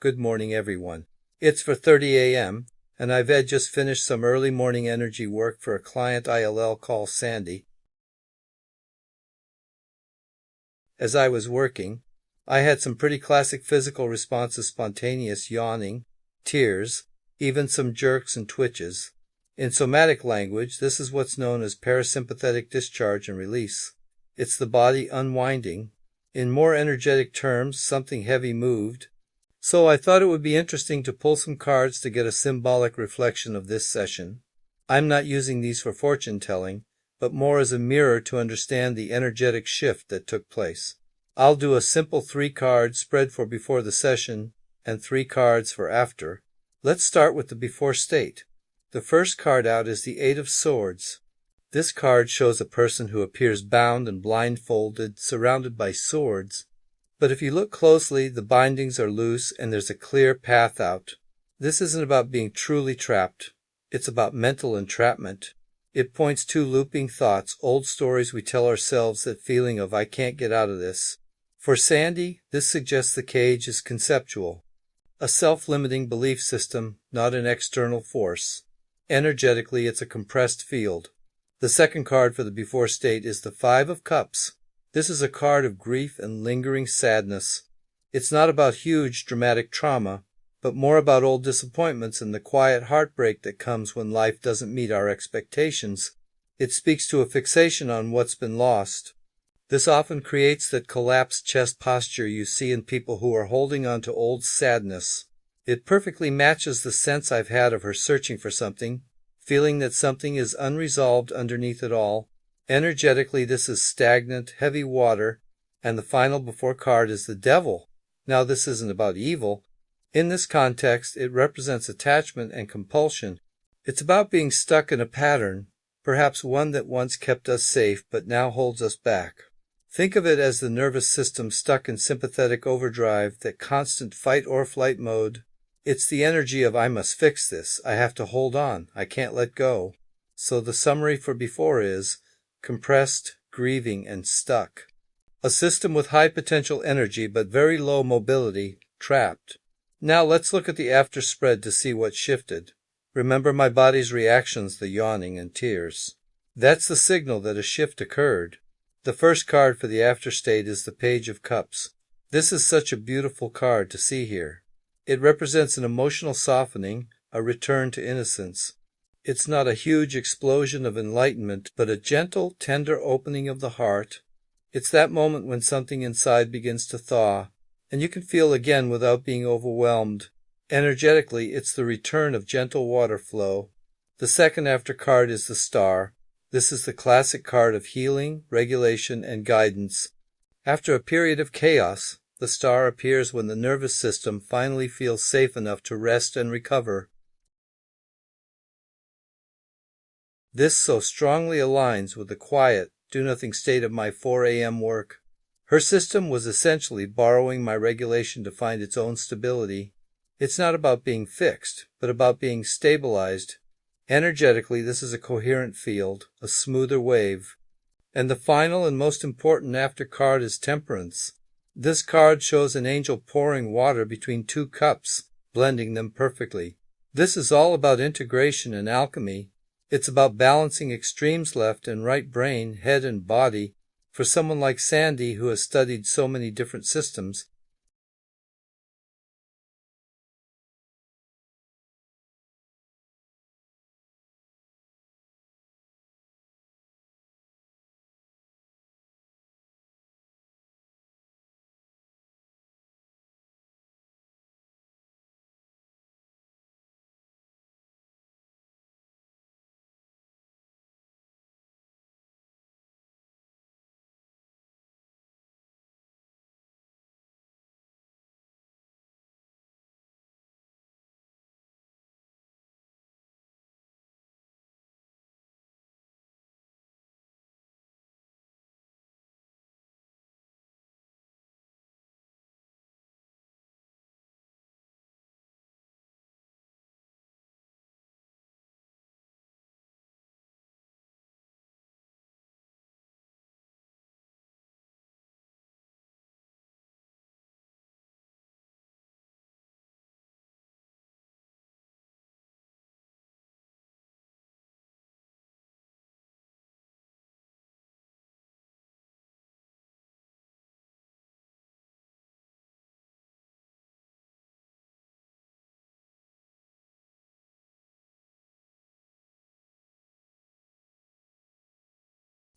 Good morning, everyone. It's 4:30 a.m., and I've just finished some early morning energy work for a client ILL call Sandy. As I was working, I had some pretty classic physical responses: spontaneous yawning, tears, even some jerks and twitches. In somatic language, this is what's known as parasympathetic discharge and release. It's the body unwinding. In more energetic terms, something heavy moved. So I thought it would be interesting to pull some cards to get a symbolic reflection of this session. I'm not using these for fortune telling, but more as a mirror to understand the energetic shift that took place. I'll do a simple 3-card spread for before the session and 3 cards for after. Let's start with the before state. The first card out is the 8 of Swords. This card shows a person who appears bound and blindfolded, surrounded by swords. But if you look closely, the bindings are loose and there's a clear path out. This isn't about being truly trapped. It's about mental entrapment. It points to looping thoughts, old stories we tell ourselves, that feeling of "I can't get out of this." For Sandy, this suggests the cage is conceptual, a self-limiting belief system, not an external force. Energetically, it's a compressed field. The second card for the before state is the 5 of Cups. This is a card of grief and lingering sadness. It's not about huge dramatic trauma, but more about old disappointments and the quiet heartbreak that comes when life doesn't meet our expectations. It speaks to a fixation on what's been lost. This often creates that collapsed chest posture you see in people who are holding on to old sadness. It perfectly matches the sense I've had of her searching for something, feeling that something is unresolved underneath it all. Energetically, this is stagnant, heavy water, and the final before card is the Devil. Now, this isn't about evil. In this context, it represents attachment and compulsion. It's about being stuck in a pattern, perhaps one that once kept us safe but now holds us back. Think of it as the nervous system stuck in sympathetic overdrive, that constant fight or flight mode. It's the energy of "I must fix this, I have to hold on, I can't let go." So the summary for before is compressed, grieving, and stuck. A system with high potential energy but very low mobility, trapped. Now let's look at the after spread to see what shifted. Remember my body's reactions, the yawning and tears. That's the signal that a shift occurred. The first card for the after state is the Page of Cups. This is such a beautiful card to see here. It represents an emotional softening, a return to innocence. It's not a huge explosion of enlightenment, but a gentle, tender opening of the heart. It's that moment when something inside begins to thaw, and you can feel again without being overwhelmed. Energetically, it's the return of gentle water flow. The second after card is the Star. This is the classic card of healing, regulation, and guidance. After a period of chaos, the Star appears when the nervous system finally feels safe enough to rest and recover. This so strongly aligns with the quiet, do-nothing state of my 4 a.m. work. Her system was essentially borrowing my regulation to find its own stability. It's not about being fixed, but about being stabilized. Energetically, this is a coherent field, a smoother wave. And the final and most important after card is Temperance. This card shows an angel pouring water between 2 cups, blending them perfectly. This is all about integration and alchemy. It's about balancing extremes, left and right brain, head and body. For someone like Sandy, who has studied so many different systems,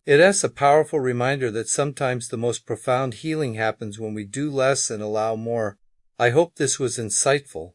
It is a powerful reminder that sometimes the most profound healing happens when we do less and allow more. I hope this was insightful.